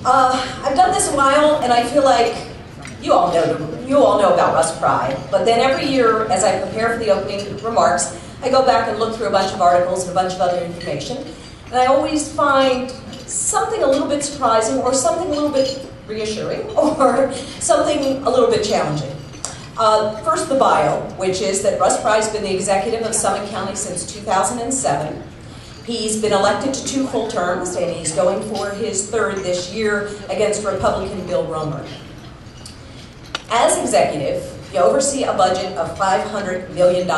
I've done this a while, and I feel like you all know about Russ Pride. But then every year, as I prepare for the opening remarks, I go back and look through a bunch of articles and a bunch of other information, and I always find something a little bit surprising, or something a little bit reassuring, or something a little bit challenging. First, the bio, which is that Russ Pride has been the executive of Summit County since 2007. He's been elected to 2 full terms, and he's going for his 3rd this year against Republican Bill Romer. As executive, you oversee a budget of $500 million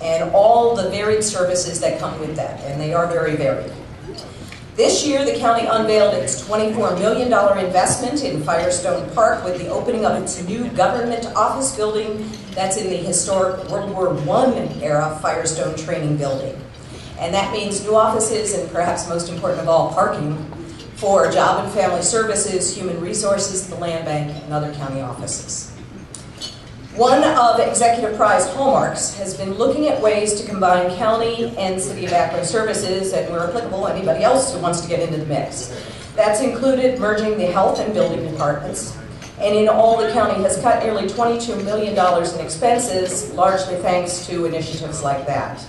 and all the varied services that come with that, and they are very varied. This year, the county unveiled its $24 million investment in Firestone Park with the opening of its new government office building that's in the historic World War I era Firestone Training Building. And that means new offices and, perhaps most important of all, parking for Job and Family Services, Human Resources, the Land Bank, and other county offices. One of Executive Pride's hallmarks has been looking at ways to combine county and City of Akron services, and where applicable, anybody else who wants to get into the mix. That's included merging the health and building departments, and in all, the county has cut nearly $22 million in expenses, largely thanks to initiatives like that.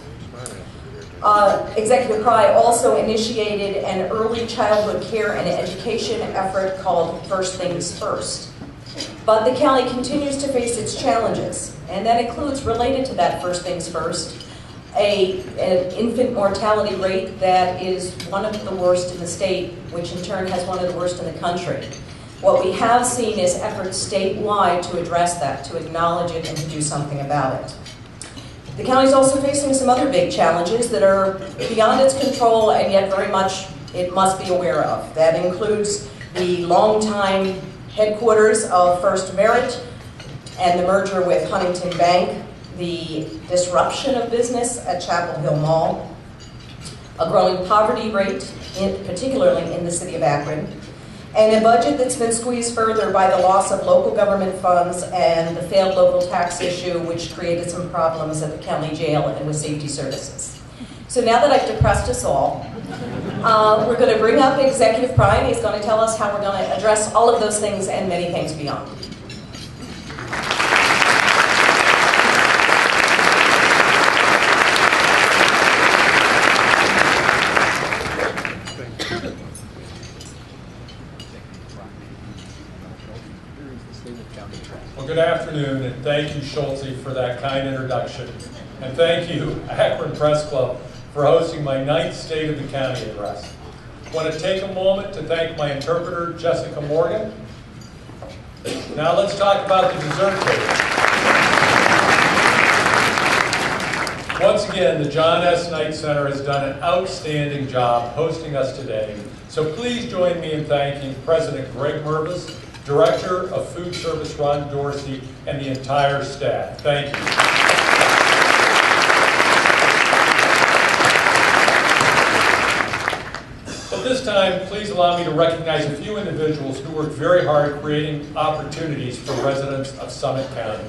Executive Pride also initiated an early childhood care and education effort called First Things First. But the county continues to face its challenges, and that includes, related to that First Things First, an infant mortality rate that is one of the worst in the state, which in turn has one of the worst in the country. What we have seen is efforts statewide to address that, to acknowledge it, and to do something about it. The county is also facing some other big challenges that are beyond its control and yet very much it must be aware of. That includes the longtime headquarters of First Merit and the merger with Huntington Bank, the disruption of business at Chapel Hill Mall, a growing poverty rate, particularly in the city of Akron, and a budget that's been squeezed further by the loss of local government funds and the failed local tax issue, which created some problems at the county jail and with safety services. So now that I've depressed us all, we're going to bring up Executive Pride. He's going to tell us how we're going to address all of those things and many things beyond. Well, good afternoon, and thank you, Schulte, for that kind introduction. And thank you, Akron Press Club, for hosting my 9th State of the County address. I want to take a moment to thank my interpreter, Jessica Morgan. Now let's talk about the dessert table. Once again, the John S. Knight Center has done an outstanding job hosting us today. So please join me in thanking President Greg Mervis, Director of Food Service Ron Dorsey, and the entire staff. Thank you. But this time, please allow me to recognize a few individuals who worked very hard creating opportunities for residents of Summit County.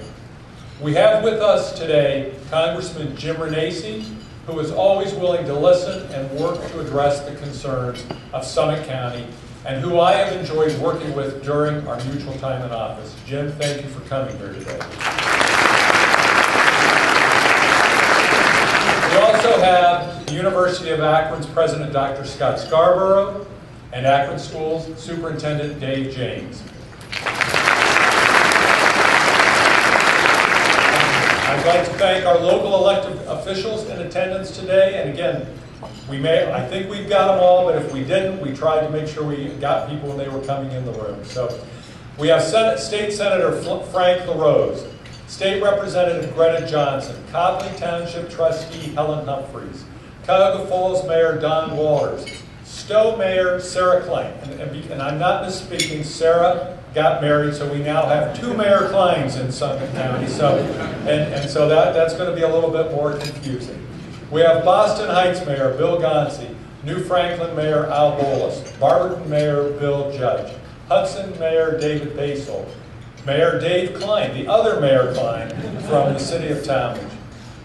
We have with us today Congressman Jim Renacci, who is always willing to listen and work to address the concerns of Summit County, and who I have enjoyed working with during our mutual time in office. Jim, thank you for coming here today. We also have the University of Akron's President, Dr. Scott Scarborough, and Akron Schools Superintendent Dave James. I'd like to thank our local elected officials in attendance today, and again, I think we've got them all, but if we didn't, we tried to make sure we got people when they were coming in the room. So we have State Senator Frank LaRose, State Representative Greta Johnson, Copley Township Trustee Helen Humphreys, Cuyahoga Falls Mayor Don Walters, Stowe Mayor Sarah Klein, and I'm not misspeaking, Sarah got married, so we now have 2 Mayor Kleins in Summit County, so that's going to be a little bit more confusing. We have Boston Heights Mayor Bill Gonsi, New Franklin Mayor Al Bolas, Barberton Mayor Bill Judge, Hudson Mayor David Basel, Mayor Dave Klein, the other Mayor Klein from the city of Talmadge,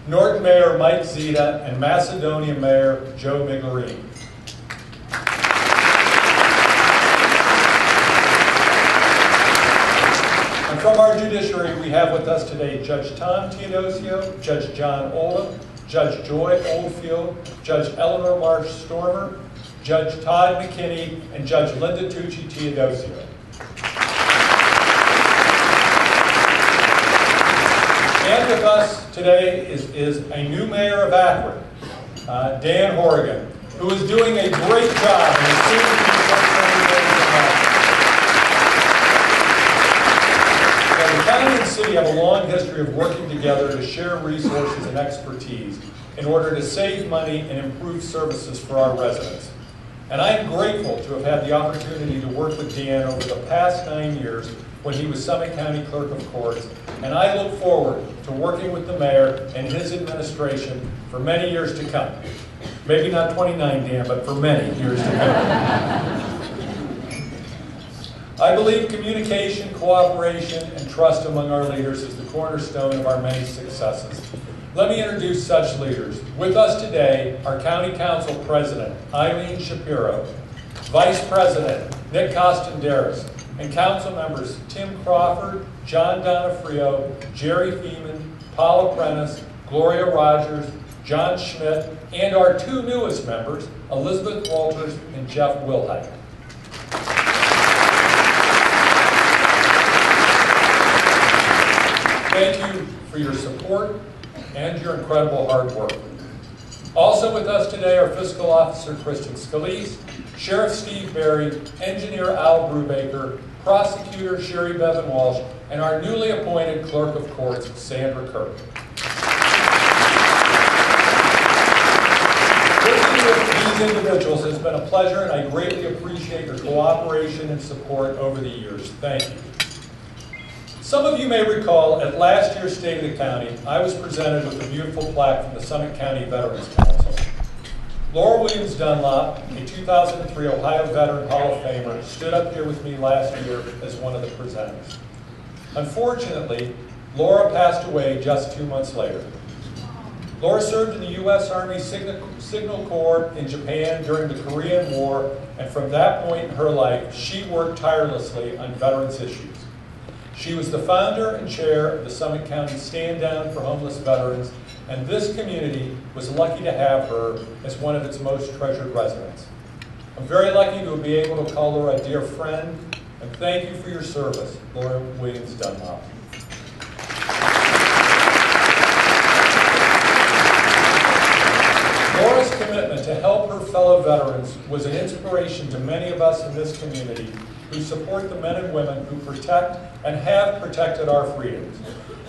Norton Mayor Mike Zita, and Macedonia Mayor Joe Miglerini. We have with us today Judge Tom Teodosio, Judge John Oldham, Judge Joy Oldfield, Judge Eleanor Marsh Stormer, Judge Todd McKinney, and Judge Linda Tucci Teodosio. And with us today is a new mayor of Akron, Dan Horrigan, who is doing a great job in the city. The county and city have a long history of working together to share resources and expertise in order to save money and improve services for our residents. And I am grateful to have had the opportunity to work with Dan over the past 9 years when he was Summit County Clerk of Courts, and I look forward to working with the mayor and his administration for many years to come. Maybe not 29, Dan, but for many years to come. I believe communication, cooperation, and trust among our leaders is the cornerstone of our many successes. Let me introduce such leaders. With us today, our County Council President, Eileen Shapiro, Vice President, Nick Costanderis, and council members Tim Crawford, John Donofrio, Jerry Feeman, Paula Prentice, Gloria Rogers, John Schmidt, and our two newest members, Elizabeth Walters and Jeff Wilhite. Thank you for your support and your incredible hard work. Also with us today are Fiscal Officer Kristen Scalise, Sheriff Steve Berry, Engineer Al Brubaker, Prosecutor Sherry Bevan Walsh, and our newly appointed Clerk of Courts, Sandra Kirk. Working with these individuals has been a pleasure, and I greatly appreciate your cooperation and support over the years. Thank you. Some of you may recall at last year's State of the County, I was presented with a beautiful plaque from the Summit County Veterans Council. Laura Williams Dunlop, a 2003 Ohio Veteran Hall of Famer, stood up here with me last year as one of the presenters. Unfortunately, Laura passed away just 2 months later. Laura served in the U.S. Army Signal Corps in Japan during the Korean War, and from that point in her life, she worked tirelessly on veterans issues. She was the founder and chair of the Summit County Stand Down for Homeless Veterans, and this community was lucky to have her as one of its most treasured residents. I'm very lucky to be able to call her a dear friend, and thank you for your service, Laura Williams Dunlop. Laura's commitment to help her fellow veterans was an inspiration to many of us in this community who support the men and women who protect and have protected our freedoms.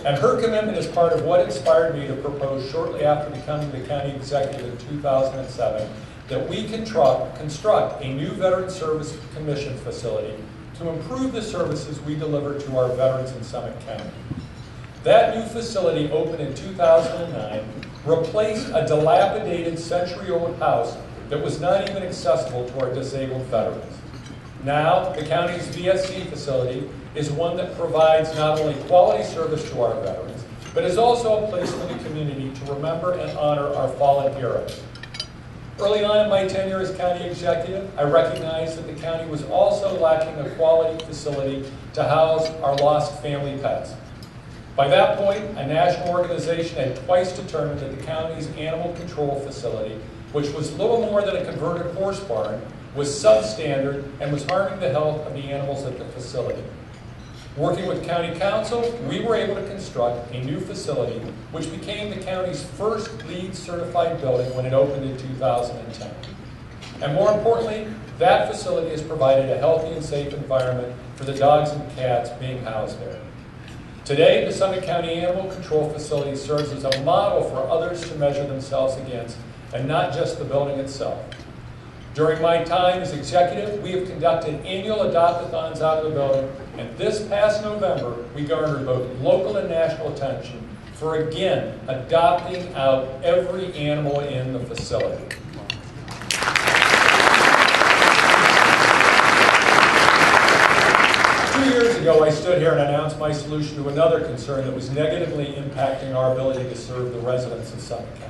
And her commitment is part of what inspired me to propose shortly after becoming the county executive in 2007 that we construct a new Veteran Service Commission facility to improve the services we deliver to our veterans in Summit County. That new facility opened in 2009, replaced a dilapidated century-old house that was not even accessible to our disabled veterans. Now, the county's VSC facility is one that provides not only quality service to our veterans, but is also a place for the community to remember and honor our fallen heroes. Early on in my tenure as county executive, I recognized that the county was also lacking a quality facility to house our lost family pets. By that point, a national organization had twice determined that the county's animal control facility, which was little more than a converted horse barn, was substandard and was harming the health of the animals at the facility. Working with County Council, we were able to construct a new facility which became the county's first LEED certified building when it opened in 2010. And more importantly, that facility has provided a healthy and safe environment for the dogs and cats being housed there. Today, the Summit County Animal Control Facility serves as a model for others to measure themselves against, and not just the building itself. During my time as executive, we have conducted annual adopt-a-thons out of the building, and this past November, we garnered both local and national attention for, again, adopting out every animal in the facility. 2 years ago, I stood here and announced my solution to another concern that was negatively impacting our ability to serve the residents of Summit County.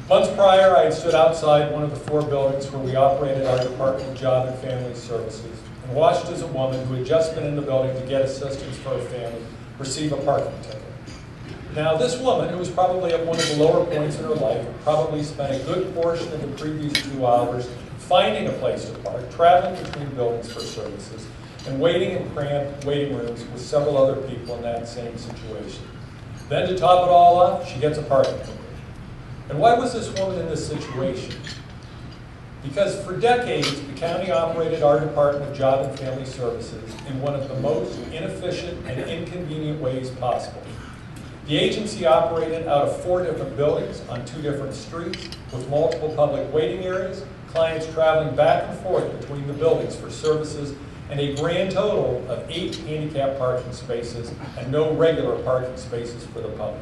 Months prior, I had stood outside one of the 4 buildings where we operated our Department of Job and Family Services and watched as a woman who had just been in the building to get assistance for her family receive a parking ticket. Now, this woman, who was probably at one of the lower points in her life, probably spent a good portion of the previous 2 hours finding a place to park, traveling between buildings for services, and waiting in cramped waiting rooms with several other people in that same situation. Then to top it all off, she gets a parking ticket. And why was this woman in this situation? Because for decades, the county operated our Department of Job and Family Services in one of the most inefficient and inconvenient ways possible. The agency operated out of 4 different buildings on 2 different streets with multiple public waiting areas, clients traveling back and forth between the buildings for services, and a grand total of 8 handicap parking spaces and no regular parking spaces for the public.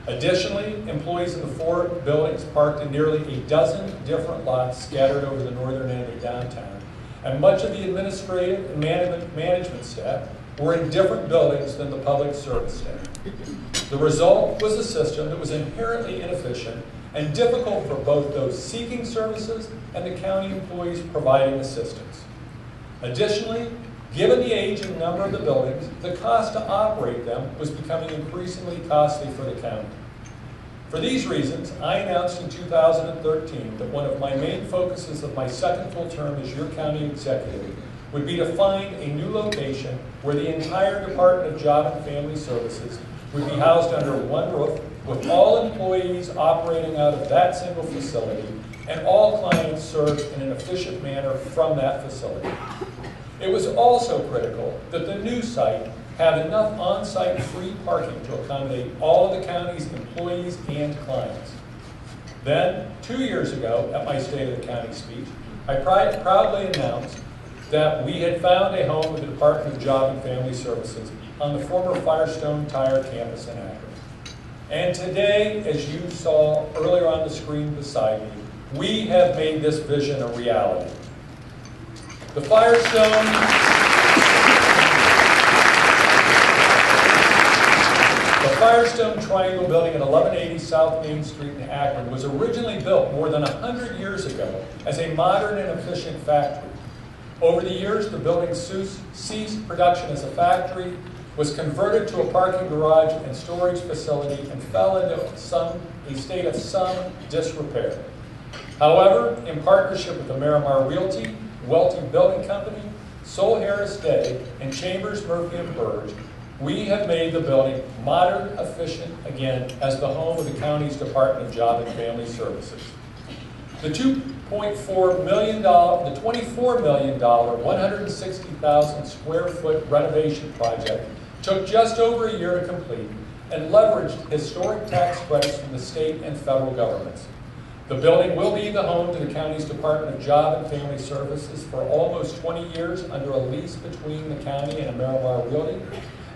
Additionally, employees in the 4 buildings parked in nearly a dozen different lots scattered over the northern end of downtown, and much of the administrative and management staff were in different buildings than the public service staff. The result was a system that was inherently inefficient and difficult for both those seeking services and the county employees providing assistance. Additionally, given the age and number of the buildings, the cost to operate them was becoming increasingly costly for the county. For these reasons, I announced in 2013 that one of my main focuses of my second full term as your county executive would be to find a new location where the entire Department of Job and Family Services would be housed under one roof, with all employees operating out of that single facility and all clients served in an efficient manner from that facility. It was also critical that the new site have enough on-site free parking to accommodate all of the county's employees and clients. Then, 2 years ago, at my State of the County speech, I proudly announced that we had found a home with the Department of Job and Family Services on the former Firestone Tire campus in Akron. And today, as you saw earlier on the screen beside me, we have made this vision a reality. The Firestone Triangle building at 1180 South Main Street in Akron was originally built more than 100 years ago as a modern and efficient factory. Over the years, the building ceased production as a factory, was converted to a parking garage and storage facility, and fell into a state of some disrepair. However, in partnership with the Miramar Realty, Welty Building Company, Sol Harris Day, and Chambers, Murphy & Burge, we have made the building modern, efficient again as the home of the county's Department of Job and Family Services. The $24 million, 160,000 square foot renovation project took just over a year to complete and leveraged historic tax credits from the state and federal governments. The building will be the home to the county's Department of Job and Family Services for almost 20 years under a lease between the county and Miramar Realty.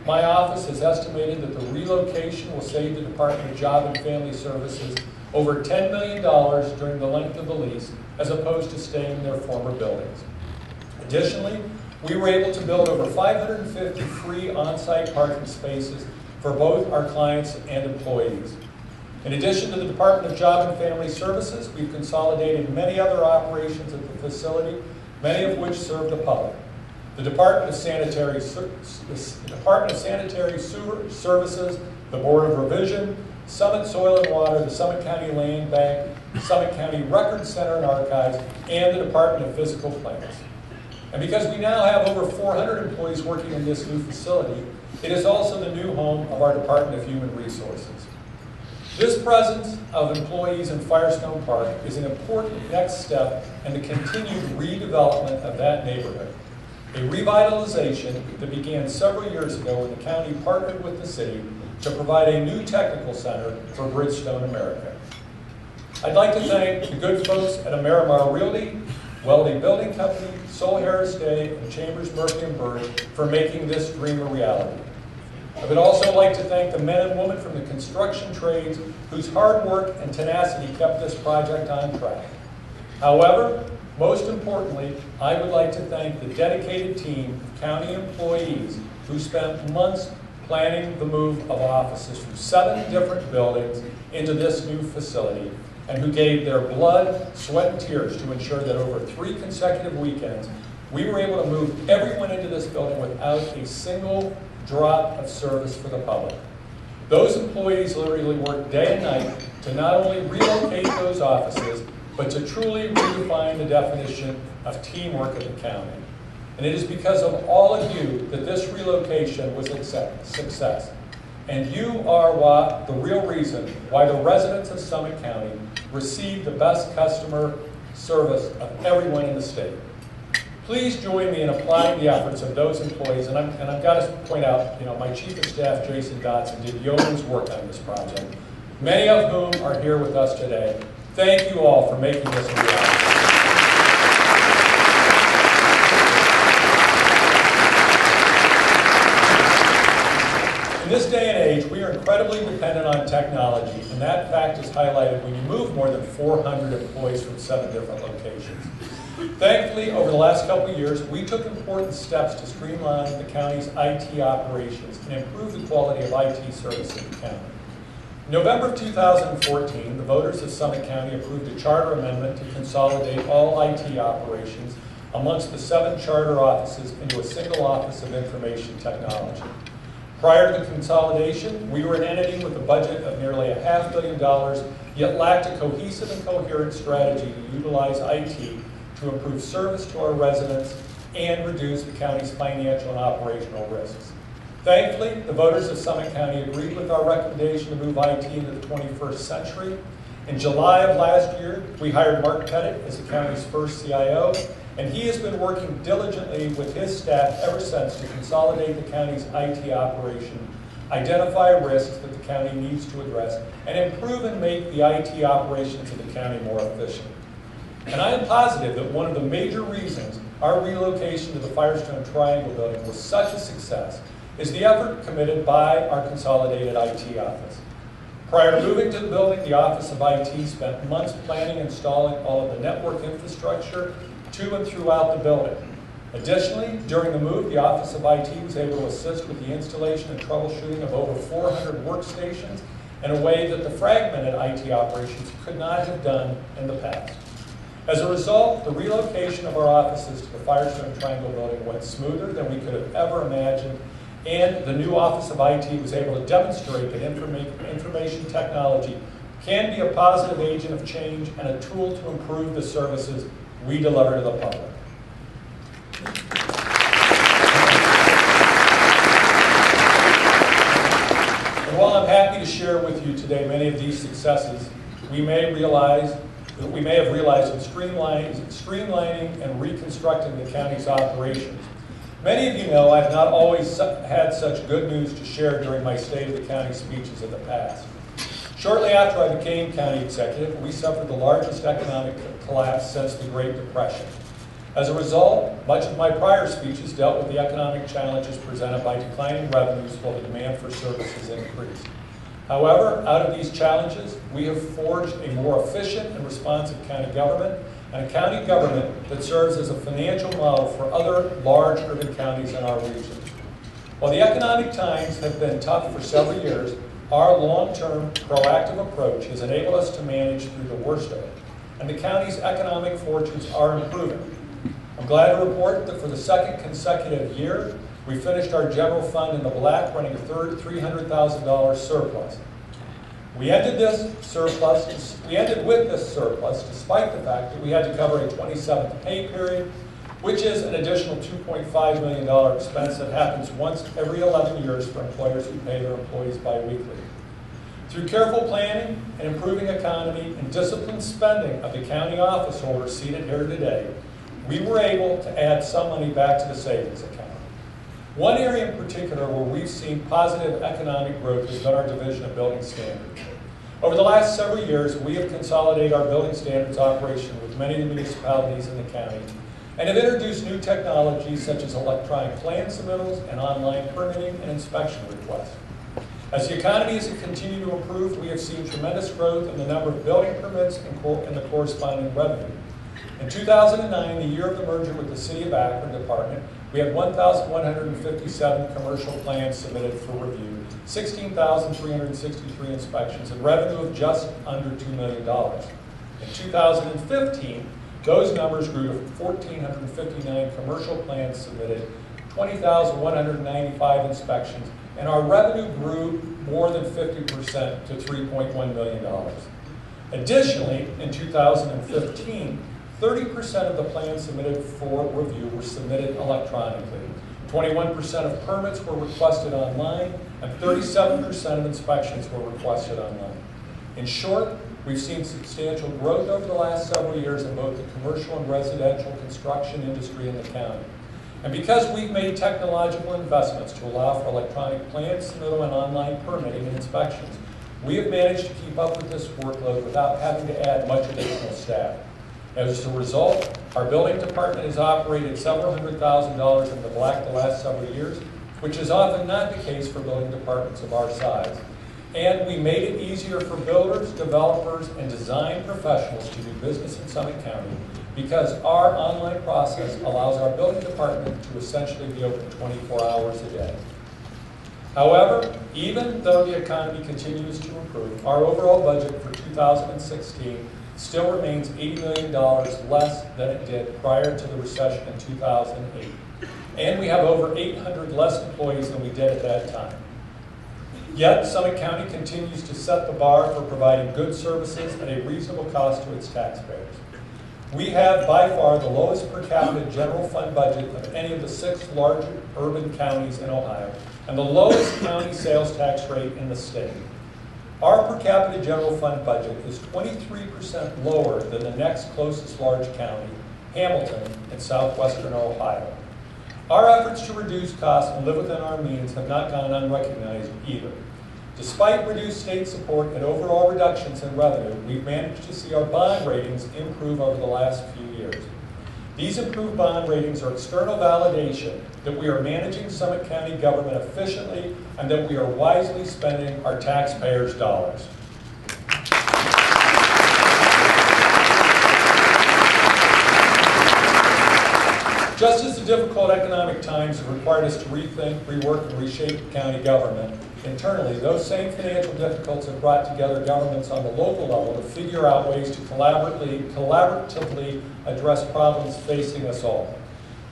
My office has estimated that the relocation will save the Department of Job and Family Services over $10 million during the length of the lease, as opposed to staying in their former buildings. Additionally, we were able to build over 550 free on-site parking spaces for both our clients and employees. In addition to the Department of Job and Family Services, we've consolidated many other operations at the facility, many of which serve the public. The Department of Sanitary Sewer Services, the Board of Revision, Summit Soil and Water, the Summit County Land Bank, Summit County Record Center and Archives, and the Department of Physical Plants. And because we now have over 400 employees working in this new facility, it is also the new home of our Department of Human Resources. This presence of employees in Firestone Park is an important next step in the continued redevelopment of that neighborhood. A revitalization that began several years ago when the county partnered with the city to provide a new technical center for Bridgestone America. I'd like to thank the good folks at Miramar Realty, Welty Building Company, Sol Harris Day, and Chambers, Murphy & Burge for making this dream a reality. I would also like to thank the men and women from the construction trades whose hard work and tenacity kept this project on track. However, most importantly, I would like to thank the dedicated team of county employees who spent months planning the move of offices from 7 different buildings into this new facility, and who gave their blood, sweat, and tears to ensure that over 3 consecutive weekends, we were able to move everyone into this building without a single drop of service for the public. Those employees literally work day and night to not only relocate those offices, but to truly redefine the definition of teamwork in the county. And it is because of all of you that this relocation was a success. And you are the real reason why the residents of Summit County receive the best customer service of everyone in the state. Please join me in applying the efforts of those employees, and I've got to point out, my Chief of Staff, Jason Dotson, did yeoman's work on this project, many of whom are here with us today. Thank you all for making this a reality. In this day and age, we are incredibly dependent on technology, and that fact is highlighted when you move more than 400 employees from 7 different locations. Thankfully, over the last couple of years, we took important steps to streamline the county's IT operations and improve the quality of IT service in the county. In November of 2014, the voters of Summit County approved a charter amendment to consolidate all IT operations amongst the 7 charter offices into a single Office of Information Technology. Prior to the consolidation, we were an entity with a budget of nearly $500 million, yet lacked a cohesive and coherent strategy to utilize IT to improve service to our residents and reduce the county's financial and operational risks. Thankfully, the voters of Summit County agreed with our recommendation to move IT into the 21st century. In July of last year, we hired Mark Pettit as the county's first CIO, and he has been working diligently with his staff ever since to consolidate the county's IT operation, identify risks that the county needs to address, and improve and make the IT operations of the county more efficient. And I am positive that one of the major reasons our relocation to the Firestone Triangle building was such a success is the effort committed by our consolidated IT office. Prior to moving to the building, the Office of IT spent months planning and installing all of the network infrastructure to and throughout the building. Additionally, during the move, the Office of IT was able to assist with the installation and troubleshooting of over 400 workstations in a way that the fragmented IT operations could not have done in the past. As a result, the relocation of our offices to the Firestone Triangle building went smoother than we could have ever imagined, and the new Office of IT was able to demonstrate that information technology can be a positive agent of change and a tool to improve the services we deliver to the public. And while I'm happy to share with you today many of these successes we may have realized in streamlining and reconstructing the county's operations, many of you know I've not always had such good news to share during my State of the County speeches in the past. Shortly after I became county executive, we suffered the largest economic collapse since the Great Depression. As a result, much of my prior speeches dealt with the economic challenges presented by declining revenues while the demand for services increased. However, out of these challenges, we have forged a more efficient and responsive county government, and a county government that serves as a financial model for other large urban counties in our region. While the economic times have been tough for several years, our long-term proactive approach has enabled us to manage through the worst of it, and the county's economic fortunes are improving. I'm glad to report that for the second consecutive year, we finished our general fund in the black, running a $300,000 surplus. We ended with this surplus despite the fact that we had to cover a 27th pay period, which is an additional $2.5 million expense that happens once every 11 years for employers who pay their employees biweekly. Through careful planning, an improving economy, and disciplined spending of the county office holders seated here today, we were able to add some money back to the savings account. One area in particular where we've seen positive economic growth has been our division of building standards. Over the last several years, we have consolidated our building standards operation with many of the municipalities in the county and have introduced new technologies such as electronic plan submittals and online permitting and inspection requests. As the economy has continued to improve, we have seen tremendous growth in the number of building permits and the corresponding revenue. In 2009, the year of the merger with the City of Akron Department, we had 1,157 commercial plans submitted for review, 16,363 inspections, and revenue of just under $2 million. In 2015, those numbers grew to 1,459 commercial plans submitted, 20,195 inspections, and our revenue grew more than 50% to $3.1 million. Additionally, in 2015, 30% of the plans submitted for review were submitted electronically. 21% of permits were requested online, and 37% of inspections were requested online. In short, we've seen substantial growth over the last several years in both the commercial and residential construction industry in the county. And because we've made technological investments to allow for electronic plan submittal and online permitting and inspections, we have managed to keep up with this workload without having to add much additional staff. As a result, our building department has operated several $100,000 in the black the last several years, which is often not the case for building departments of our size. And we made it easier for builders, developers, and design professionals to do business in Summit County because our online process allows our building department to essentially be open 24 hours a day. However, even though the economy continues to improve, our overall budget for 2016 still remains $80 million less than it did prior to the recession in 2008. And we have over 800 less employees than we did at that time. Yet, Summit County continues to set the bar for providing good services at a reasonable cost to its taxpayers. We have by far the lowest per capita general fund budget of any of the 6 large urban counties in Ohio, and the lowest county sales tax rate in the state. Our per capita general fund budget is 23% lower than the next closest large county, Hamilton, in southwestern Ohio. Our efforts to reduce costs and live within our means have not gone unrecognized either. Despite reduced state support and overall reductions in revenue, we've managed to see our bond ratings improve over the last few years. These improved bond ratings are external validation that we are managing Summit County government efficiently and that we are wisely spending our taxpayers' dollars. Just as the difficult economic times have required us to rethink, rework, and reshape county government internally, those same financial difficulties have brought together governments on the local level to figure out ways to collaboratively address problems facing us all.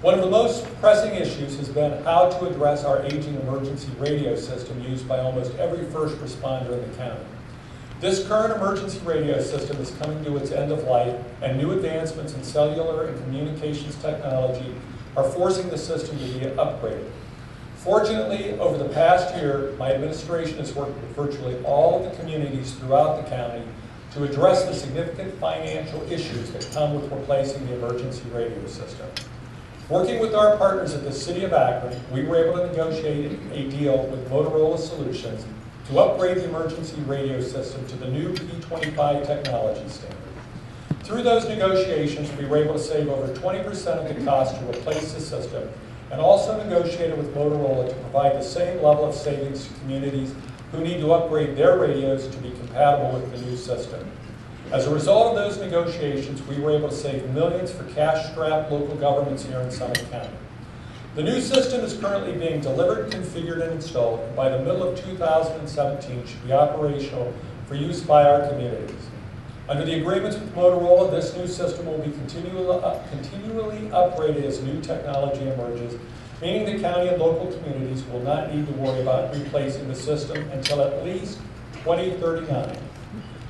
One of the most pressing issues has been how to address our aging emergency radio system used by almost every first responder in the county. This current emergency radio system is coming to its end of life, and new advancements in cellular and communications technology are forcing the system to be upgraded. Fortunately, over the past year, my administration has worked with virtually all of the communities throughout the county to address the significant financial issues that come with replacing the emergency radio system. Working with our partners at the City of Akron, we were able to negotiate a deal with Motorola Solutions to upgrade the emergency radio system to the new P25 technology standard. Through those negotiations, we were able to save over 20% of the cost to replace the system, and also negotiated with Motorola to provide the same level of savings to communities who need to upgrade their radios to be compatible with the new system. As a result of those negotiations, we were able to save millions for cash-strapped local governments here in Summit County. The new system is currently being delivered, configured, and installed, and by the middle of 2017 should be operational for use by our communities. Under the agreements with Motorola, this new system will be continually upgraded as new technology emerges, meaning the county and local communities will not need to worry about replacing the system until at least 2039.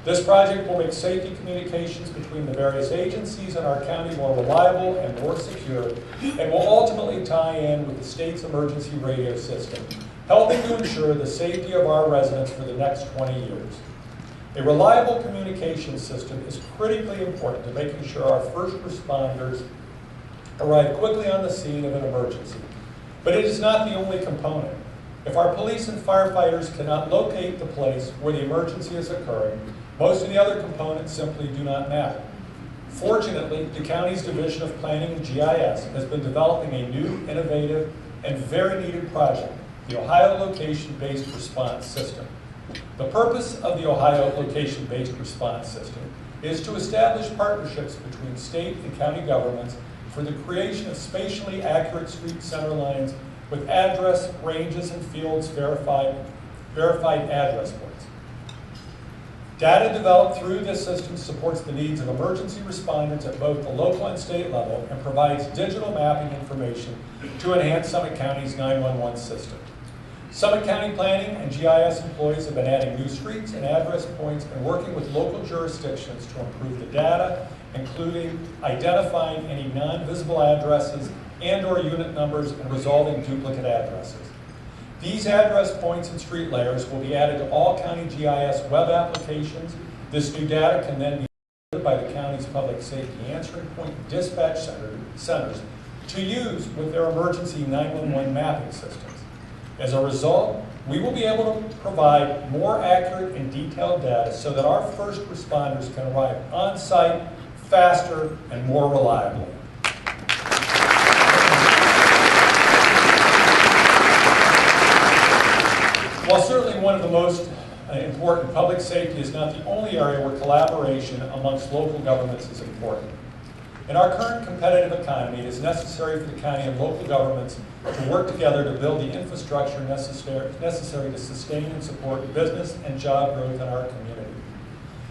This project will make safety communications between the various agencies in our county more reliable and more secure, and will ultimately tie in with the state's emergency radio system, helping to ensure the safety of our residents for the next 20 years. A reliable communication system is critically important to making sure our first responders arrive quickly on the scene of an emergency. But it is not the only component. If our police and firefighters cannot locate the place where the emergency is occurring, most of the other components simply do not matter. Fortunately, the county's Division of Planning and GIS has been developing a new, innovative, and very needed project, the Ohio Location-Based Response System. The purpose of the Ohio Location-Based Response System is to establish partnerships between state and county governments for the creation of spatially accurate street center lines with address, ranges, and fields verified address points. Data developed through this system supports the needs of emergency responders at both the local and state level and provides digital mapping information to enhance Summit County's 911 system. Summit County Planning and GIS employees have been adding new streets and address points and working with local jurisdictions to improve the data, including identifying any non-visible addresses and/or unit numbers and resolving duplicate addresses. These address points and street layers will be added to all county GIS web applications. This new data can then be used by the county's public safety answering point dispatch centers to use with their emergency 911 mapping systems. As a result, we will be able to provide more accurate and detailed data so that our first responders can arrive on site faster and more reliably. While certainly one of the most important, public safety is not the only area where collaboration amongst local governments is important. In our current competitive economy, it is necessary for the county and local governments to work together to build the infrastructure necessary to sustain and support business and job growth in our community.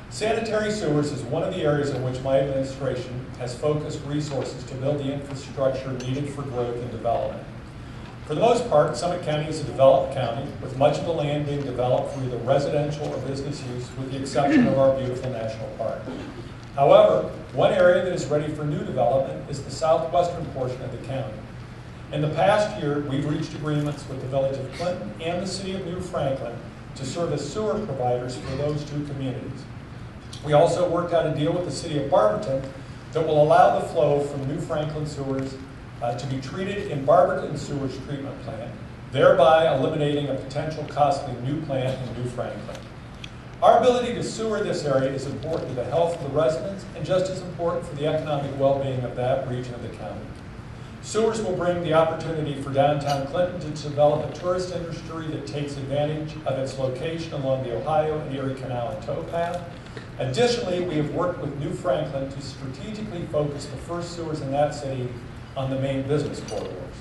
Sanitary sewers is one of the areas in which my administration has focused resources to build the infrastructure needed for growth and development. For the most part, Summit County is a developed county, with much of the land being developed for either residential or business use, with the exception of our beautiful national park. However, one area that is ready for new development is the southwestern portion of the county. In the past year, we've reached agreements with the village of Clinton and the city of New Franklin to serve as sewer providers for those two communities. We also worked out a deal with the city of Barberton that will allow the flow from New Franklin sewers to be treated in Barberton sewage treatment plant, thereby eliminating a potential costly new plant in New Franklin. Our ability to sewer this area is important to the health of the residents and just as important for the economic well-being of that region of the county. Sewers will bring the opportunity for downtown Clinton to develop a tourist industry that takes advantage of its location along the Ohio and Erie Canal and towpath. Additionally, we have worked with New Franklin to strategically focus the first sewers in that city on the main business corridors.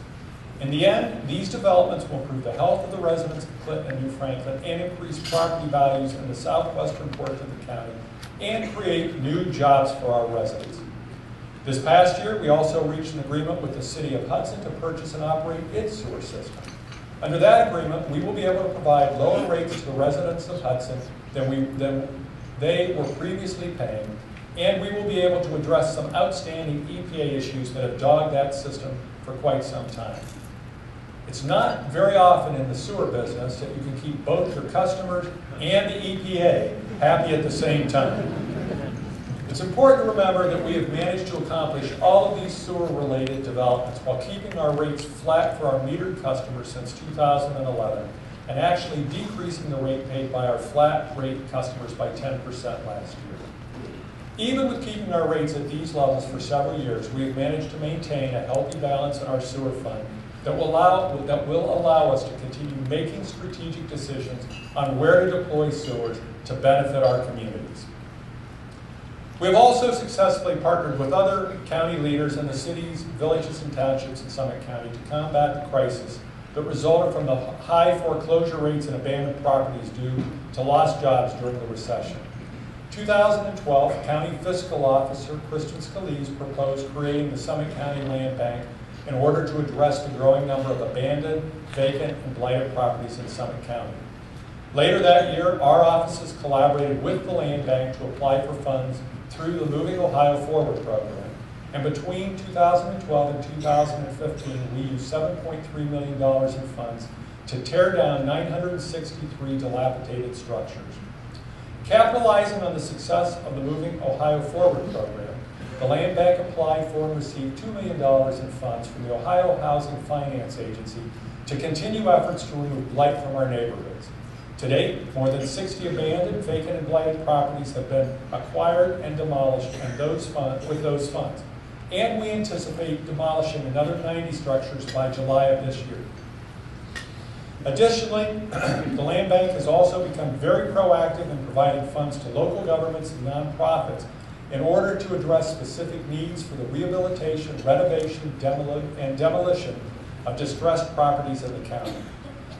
In the end, these developments will improve the health of the residents of Clinton and New Franklin and increase property values in the southwestern portion of the county and create new jobs for our residents. This past year, we also reached an agreement with the city of Hudson to purchase and operate its sewer system. Under that agreement, we will be able to provide lower rates to the residents of Hudson than they were previously paying, and we will be able to address some outstanding EPA issues that have dogged that system for quite some time. It's not very often in the sewer business that you can keep both your customers and the EPA happy at the same time. It's important to remember that we have managed to accomplish all of these sewer-related developments while keeping our rates flat for our metered customers since 2011 and actually decreasing the rate paid by our flat rate customers by 10% last year. Even with keeping our rates at these levels for several years, we have managed to maintain a healthy balance in our sewer fund that will allow us to continue making strategic decisions on where to deploy sewers to benefit our communities. We have also successfully partnered with other county leaders in the cities, villages, and townships in Summit County to combat the crisis that resulted from the high foreclosure rates and abandoned properties due to lost jobs during the recession. 2012, County Fiscal Officer Kristen Scalise proposed creating the Summit County Land Bank in order to address the growing number of abandoned, vacant, and blighted properties in Summit County. Later that year, our offices collaborated with the Land Bank to apply for funds through the Moving Ohio Forward program. And between 2012 and 2015, we used $7.3 million in funds to tear down 963 dilapidated structures. Capitalizing on the success of the Moving Ohio Forward program, the Land Bank applied for and received $2 million in funds from the Ohio Housing Finance Agency to continue efforts to remove blight from our neighborhoods. To date, more than 60 abandoned, vacant, and blighted properties have been acquired and demolished with those funds. And we anticipate demolishing another 90 structures by July of this year. Additionally, the Land Bank has also become very proactive in providing funds to local governments and nonprofits in order to address specific needs for the rehabilitation, renovation, and demolition of distressed properties in the county.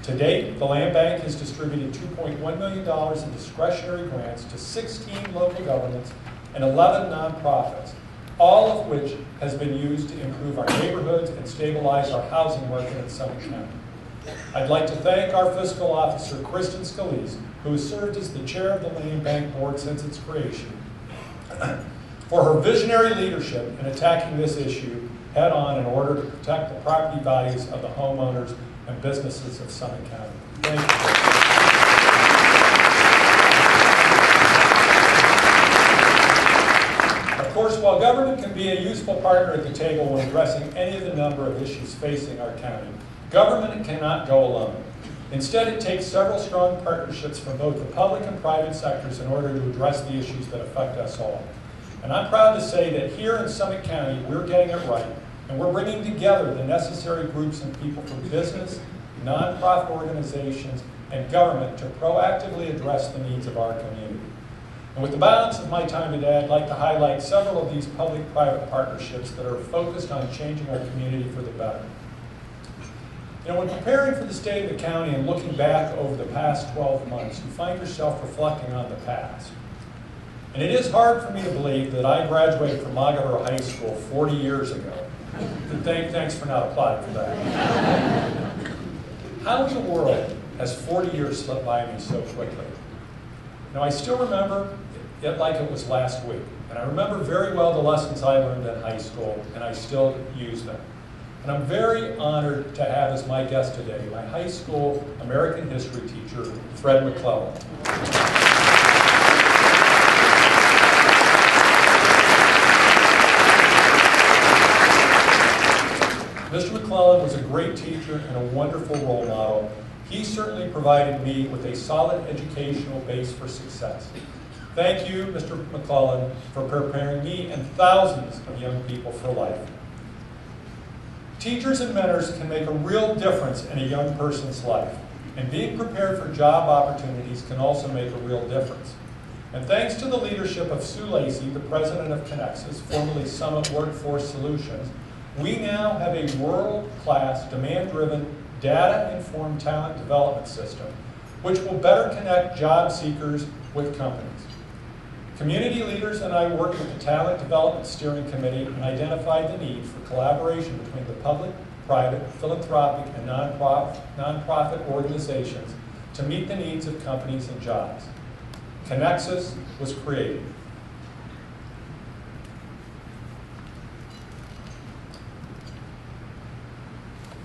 To date, the Land Bank has distributed $2.1 million in discretionary grants to 16 local governments and 11 nonprofits, all of which has been used to improve our neighborhoods and stabilize our housing market in Summit County. I'd like to thank our fiscal officer, Kristen Scalise, who has served as the chair of the Land Bank Board since its creation, for her visionary leadership in attacking this issue head-on in order to protect the property values of the homeowners and businesses of Summit County. Thank you. Of course, while government can be a useful partner at the table when addressing any of the number of issues facing our county, government cannot go alone. Instead, it takes several strong partnerships from both the public and private sectors in order to address the issues that affect us all. And I'm proud to say that here in Summit County, we're getting it right, and we're bringing together the necessary groups and people from business, nonprofit organizations, and government to proactively address the needs of our community. And with the balance of my time today, I'd like to highlight several of these public-private partnerships that are focused on changing our community for the better. You know, when preparing for the state of the county and looking back over the past 12 months, you find yourself reflecting on the past. And it is hard for me to believe that I graduated from Magabro High School 40 years ago. Thanks for not applying for that. How in the world has 40 years slipped by me so quickly? Now, I still remember it like it was last week. And I remember very well the lessons I learned in high school, and I still use them. And I'm very honored to have as my guest today my high school American history teacher, Fred McClellan. Mr. McClellan was a great teacher and a wonderful role model. He certainly provided me with a solid educational base for success. Thank you, Mr. McClellan, for preparing me and thousands of young people for life. Teachers and mentors can make a real difference in a young person's life, and being prepared for job opportunities can also make a real difference. And thanks to the leadership of Sue Lacey, the president of Connexus, formerly Summit Workforce Solutions, we now have a world-class, demand-driven, data-informed talent development system, which will better connect job seekers with companies. Community leaders and I worked with the Talent Development Steering Committee and identified the need for collaboration between the public, private, philanthropic, and nonprofit organizations to meet the needs of companies and jobs. Connexus was created.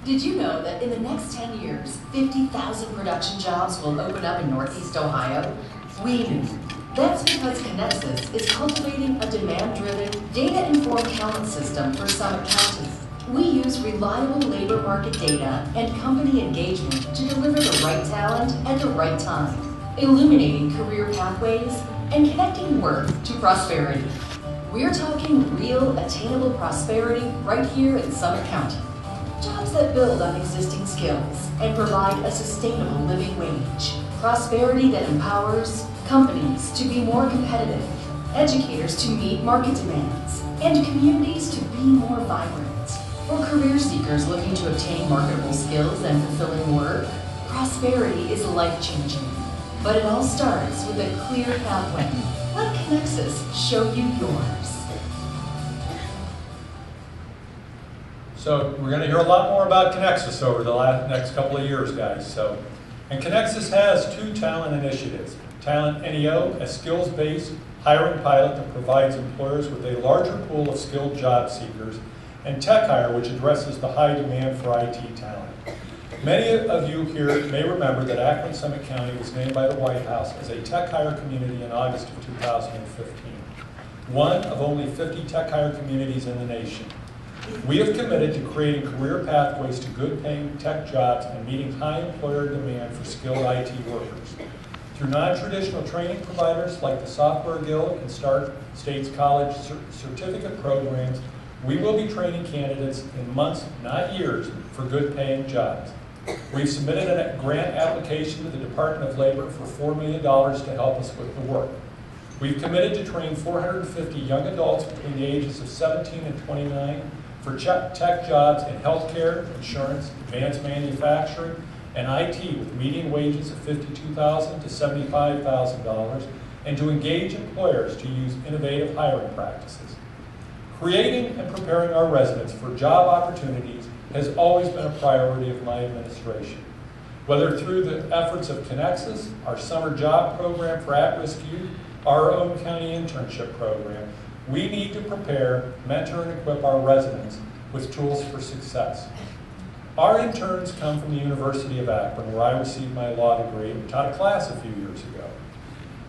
Did you know that in the next 10 years, 50,000 production jobs will open up in Northeast Ohio? We knew. That's because Connexus is cultivating a demand-driven, data-informed talent system for Summit County. We use reliable labor market data and company engagement to deliver the right talent at the right time, illuminating career pathways and connecting work to prosperity. We're talking real, attainable prosperity right here in Summit County. Jobs that build on existing skills and provide a sustainable living wage. Prosperity that empowers companies to be more competitive, educators to meet market demands, and communities to be more vibrant. For career seekers looking to obtain marketable skills and fulfilling work, prosperity is life-changing. But it all starts with a clear pathway. Let Connexus show you yours. So we're going to hear a lot more about Connexus over the next couple of years, guys. And Connexus has two talent initiatives. Talent NEO, a skills-based hiring pilot that provides employers with a larger pool of skilled job seekers, and Tech Hire, which addresses the high demand for IT talent. Many of you here may remember that Akron Summit County was named by the White House as a Tech Hire community in August of 2015, one of only 50 Tech Hire communities in the nation. We have committed to creating career pathways to good-paying tech jobs and meeting high employer demand for skilled IT workers. Through non-traditional training providers like the Software Guild and Star State's college certificate programs, we will be training candidates in months, not years, for good-paying jobs. We've submitted a grant application to the Department of Labor for $4 million to help us with the work. We've committed to train 450 young adults between the ages of 17 and 29 for tech jobs in healthcare, insurance, advanced manufacturing, and IT with median wages of $52,000 to $75,000, and to engage employers to use innovative hiring practices. Creating and preparing our residents for job opportunities has always been a priority of my administration. Whether through the efforts of Connexus, our summer job program for at-risk youth, our own county internship program, we need to prepare, mentor, and equip our residents with tools for success. Our interns come from the University of Akron, where I received my law degree and taught a class a few years ago.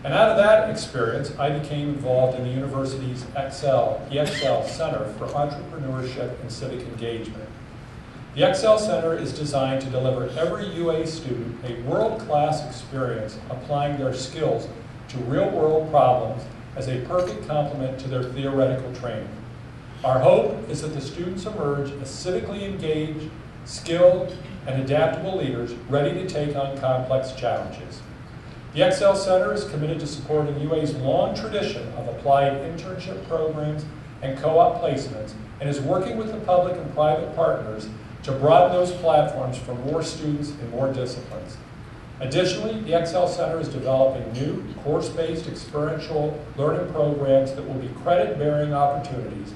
And out of that experience, I became involved in the university's EXCEL Center for Entrepreneurship and Civic Engagement. The EXCEL Center is designed to deliver every UA student a world-class experience applying their skills to real-world problems as a perfect complement to their theoretical training. Our hope is that the students emerge as civically engaged, skilled, and adaptable leaders ready to take on complex challenges. The EXCEL Center is committed to supporting UA's long tradition of applied internship programs and co-op placements, and is working with the public and private partners to broaden those platforms for more students in more disciplines. Additionally, the EXCEL Center is developing new course-based experiential learning programs that will be credit-bearing opportunities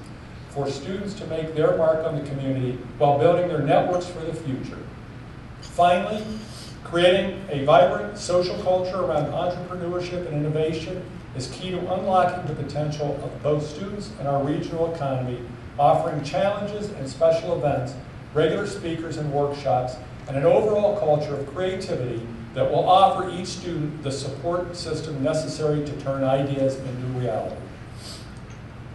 for students to make their mark on the community while building their networks for the future. Finally, creating a vibrant social culture around entrepreneurship and innovation is key to unlocking the potential of both students and our regional economy, offering challenges and special events, regular speakers and workshops, and an overall culture of creativity that will offer each student the support system necessary to turn ideas into reality.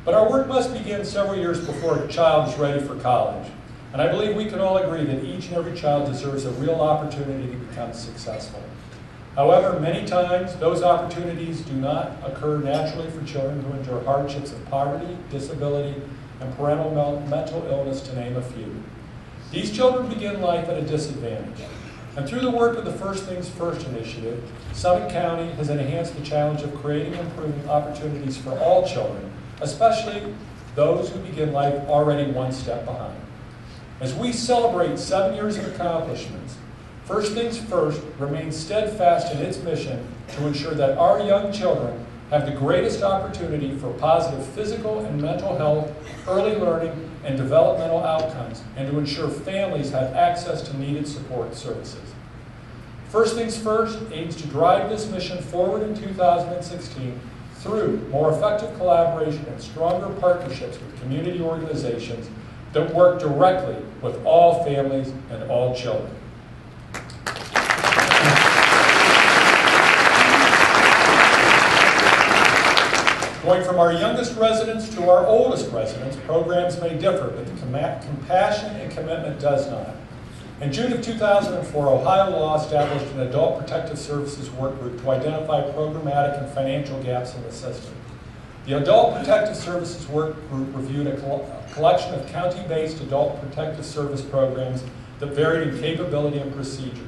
But our work must begin several years before a child is ready for college. And I believe we can all agree that each and every child deserves a real opportunity to become successful. However, many times those opportunities do not occur naturally for children who endure hardships of poverty, disability, and parental mental illness, to name a few. These children begin life at a disadvantage. And through the work of the First Things First initiative, Summit County has enhanced the challenge of creating and improving opportunities for all children, especially those who begin life already one step behind. As we celebrate 7 years of accomplishments, First Things First remains steadfast in its mission to ensure that our young children have the greatest opportunity for positive physical and mental health, early learning, and developmental outcomes, and to ensure families have access to needed support services. First Things First aims to drive this mission forward in 2016 through more effective collaboration and stronger partnerships with community organizations that work directly with all families and all children. Going from our youngest residents to our oldest residents, programs may differ, but the compassion and commitment does not. In June of 2004, Ohio law established an Adult Protective Services work group to identify programmatic and financial gaps in the system. The Adult Protective Services work group reviewed a collection of county-based adult protective service programs that varied in capability and procedures.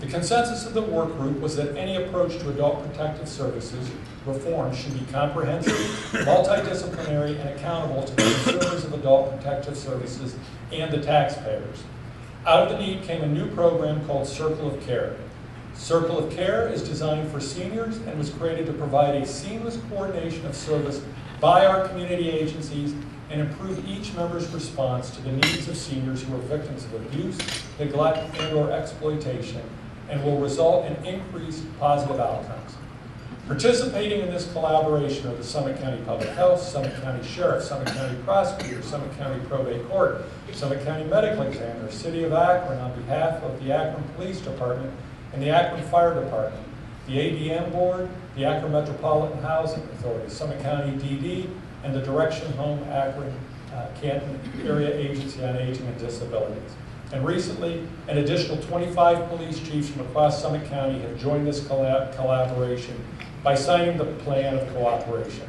The consensus of the work group was that any approach to adult protective services reform should be comprehensive, multidisciplinary, and accountable to the consumers of adult protective services and the taxpayers. Out of the need came a new program called Circle of Care. Circle of Care is designed for seniors and was created to provide a seamless coordination of service by our community agencies and improve each member's response to the needs of seniors who are victims of abuse, neglect, and/or exploitation, and will result in increased positive outcomes. Participating in this collaboration are the Summit County Public Health, Summit County Sheriff, Summit County Prosecutor, Summit County Probate Court, Summit County Medical Examiner, City of Akron on behalf of the Akron Police Department and the Akron Fire Department, the ADM Board, the Akron Metropolitan Housing Authority, Summit County DD, and the Direction Home Akron Canton Area Agency on Aging and Disabilities. And recently, an additional 25 police chiefs from across Summit County have joined this collaboration by signing the plan of cooperation.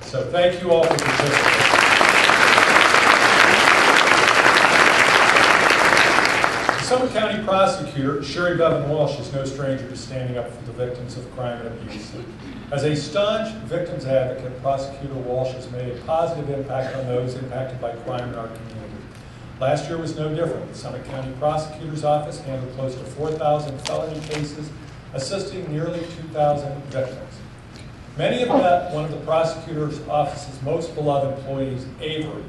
So thank you all for participating. The Summit County Prosecutor, Sherry Bevan Walsh, is no stranger to standing up for the victims of crime and abuse. As a staunch victims advocate, Prosecutor Walsh has made a positive impact on those impacted by crime in our community. Last year was no different. The Summit County Prosecutor's Office handled close to 4,000 felony cases, assisting nearly 2,000 victims. Many have met one of the prosecutor's office's most beloved employees, Avery.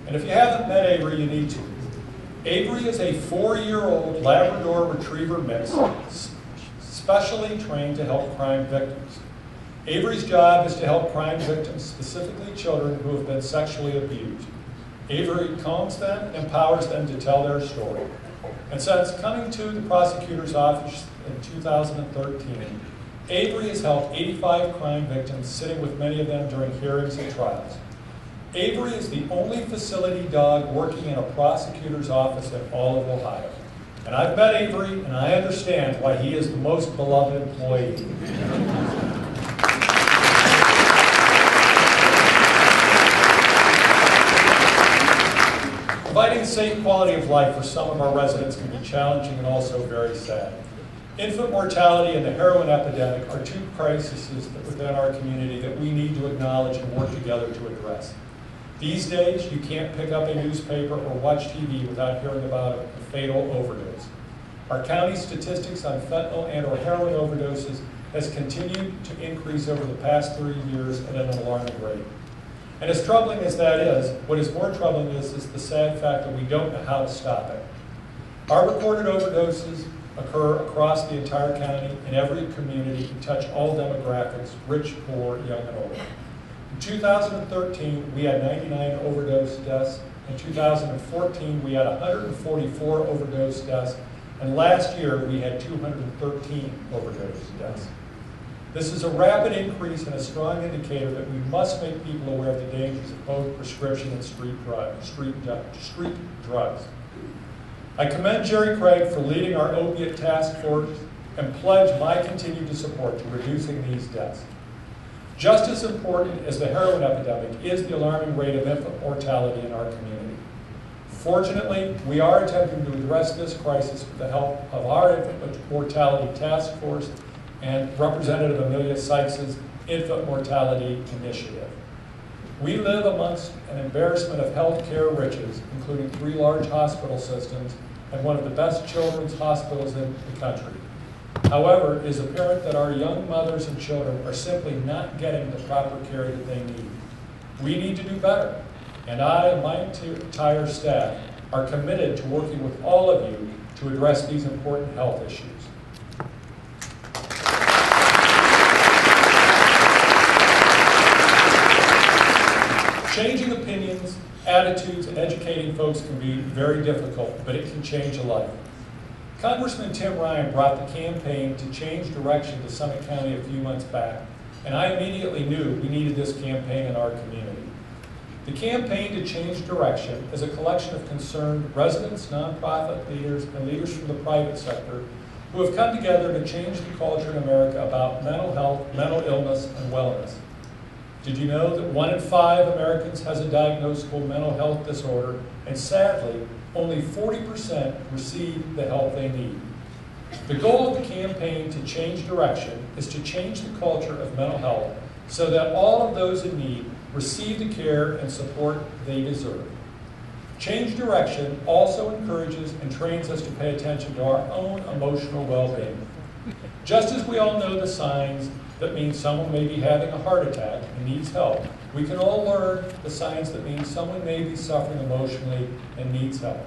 And if you haven't met Avery, you need to. Avery is a 4-year-old Labrador Retriever mix, specially trained to help crime victims. Avery's job is to help crime victims, specifically children who have been sexually abused. Avery calms them and empowers them to tell their story. And since coming to the prosecutor's office in 2013, Avery has helped 85 crime victims, sitting with many of them during hearings and trials. Avery is the only facility dog working in a prosecutor's office in all of Ohio. And I've met Avery, and I understand why he is the most beloved employee. Providing safe quality of life for some of our residents can be challenging and also very sad. Infant mortality and the heroin epidemic are two crises within our community that we need to acknowledge and work together to address. These days, you can't pick up a newspaper or watch TV without hearing about a fatal overdose. Our county statistics on fentanyl and or heroin overdoses has continued to increase over the past 3 years at an alarming rate. And as troubling as that is, what is more troubling is the sad fact that we don't know how to stop it. Our recorded overdoses occur across the entire county in every community and touch all demographics, rich, poor, young, and old. In 2013, we had 99 overdose deaths. In 2014, we had 144 overdose deaths. And last year, we had 213 overdose deaths. This is a rapid increase and a strong indicator that we must make people aware of the dangers of both prescription and street drugs. I commend Jerry Craig for leading our opiate task force and pledge my continued support to reducing these deaths. Just as important as the heroin epidemic is the alarming rate of infant mortality in our community. Fortunately, we are attempting to address this crisis with the help of our infant mortality task force and Representative Amelia Sykes' Infant Mortality Initiative. We live amongst an embarrassment of healthcare riches, including 3 large hospital systems and one of the best children's hospitals in the country. However, it is apparent that our young mothers and children are simply not getting the proper care that they need. We need to do better, and I and my entire staff are committed to working with all of you to address these important health issues. Changing opinions, attitudes, and educating folks can be very difficult, but it can change a life. Congressman Tim Ryan brought the campaign to change direction to Summit County a few months back, and I immediately knew we needed this campaign in our community. The campaign to change direction is a collection of concerned residents, nonprofit leaders, and leaders from the private sector who have come together to change the culture in America about mental health, mental illness, and wellness. Did you know that 1 in 5 Americans has a diagnosable mental health disorder, and sadly, only 40% receive the help they need? The goal of the campaign to change direction is to change the culture of mental health so that all of those in need receive the care and support they deserve. Change direction also encourages and trains us to pay attention to our own emotional well-being. Just as we all know the signs that mean someone may be having a heart attack and needs help, we can all learn the signs that mean someone may be suffering emotionally and needs help.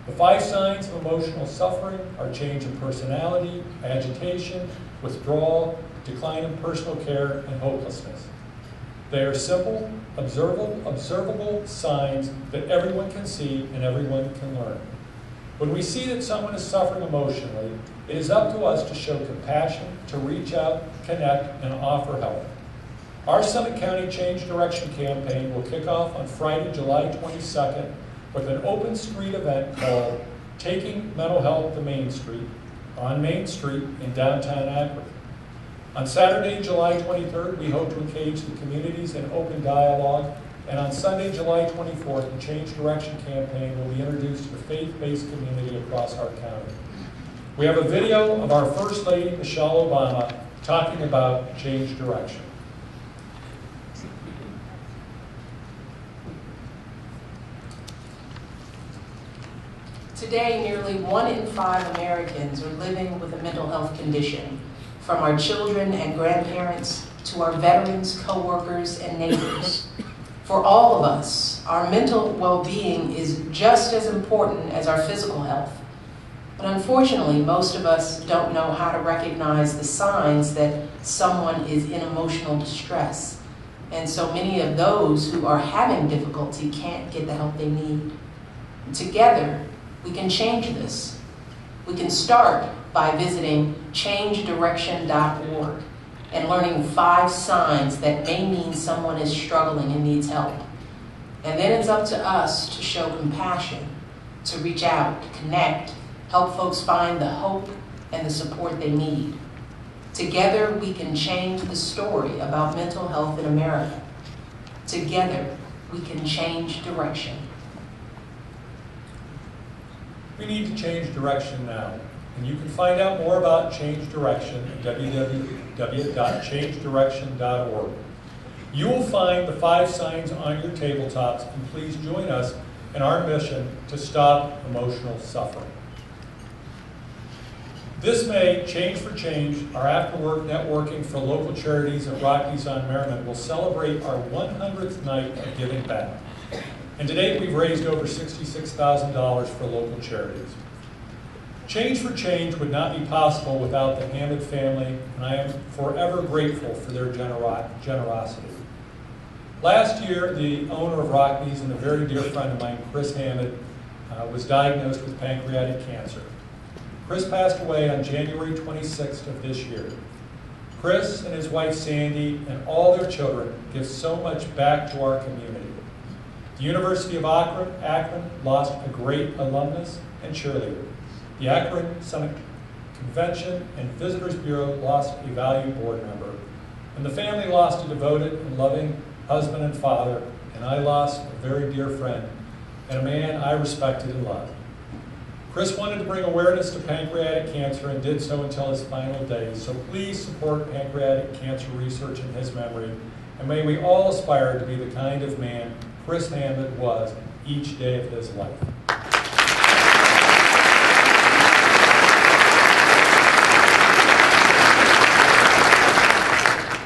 The 5 signs of emotional suffering are change in personality, agitation, withdrawal, decline in personal care, and hopelessness. They are simple, observable signs that everyone can see and everyone can learn. When we see that someone is suffering emotionally, it is up to us to show compassion, to reach out, connect, and offer help. Our Summit County Change Direction campaign will kick off on Friday, July 22nd with an open street event called Taking Mental Health to Main Street on Main Street in downtown Akron. On Saturday, July 23rd, we hope to engage the communities in open dialogue, and on Sunday, July 24th, the Change Direction campaign will be introduced to the faith-based community across our county. We have a video of our First Lady, Michelle Obama, talking about change direction. Today, nearly 1 in 5 Americans are living with a mental health condition, from our children and grandparents to our veterans, co-workers, and neighbors. For all of us, our mental well-being is just as important as our physical health. But unfortunately, most of us don't know how to recognize the signs that someone is in emotional distress. And so many of those who are having difficulty can't get the help they need. Together, we can change this. We can start by visiting changedirection.org and learning 5 signs that may mean someone is struggling and needs help. And then it's up to us to show compassion, to reach out, to connect, help folks find the hope and the support they need. Together, we can change the story about mental health in America. Together, we can change direction. We need to change direction now. And you can find out more about Change Direction at www.changedirection.org. You will find the 5 signs on your tabletops, and please join us in our mission to stop emotional suffering. This May, Change for Change, our after-work networking for local charities at Rockies on Merriman, will celebrate our 100th night of giving back. And to date, we've raised over $66,000 for local charities. Change for Change would not be possible without the Hammond family, and I am forever grateful for their generosity. Last year, the owner of Rockies and a very dear friend of mine, Chris Hammond, was diagnosed with pancreatic cancer. Chris passed away on January 26th of this year. Chris and his wife Sandy and all their children give so much back to our community. The University of Akron lost a great alumnus and cheerleader. The Akron Summit Convention and Visitors Bureau lost a valued board member. And the family lost a devoted and loving husband and father, and I lost a very dear friend and a man I respected and loved. Chris wanted to bring awareness to pancreatic cancer and did so until his final days, so please support pancreatic cancer research in his memory, and may we all aspire to be the kind of man Chris Hammond was each day of his life.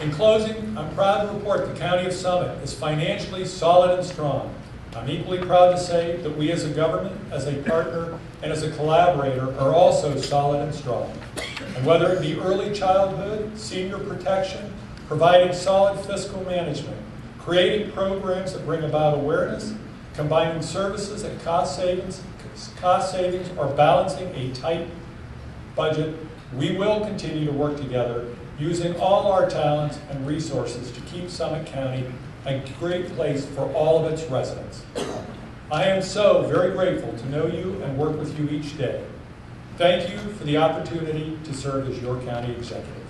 In closing, I'm proud to report the County of Summit is financially solid and strong. I'm equally proud to say that we as a government, as a partner, and as a collaborator are also solid and strong. And whether it be early childhood, senior protection, providing solid fiscal management, creating programs that bring about awareness, combining services and cost savings, or balancing a tight budget, we will continue to work together using all our talents and resources to keep Summit County a great place for all of its residents. I am so very grateful to know you and work with you each day. Thank you for the opportunity to serve as your county executive.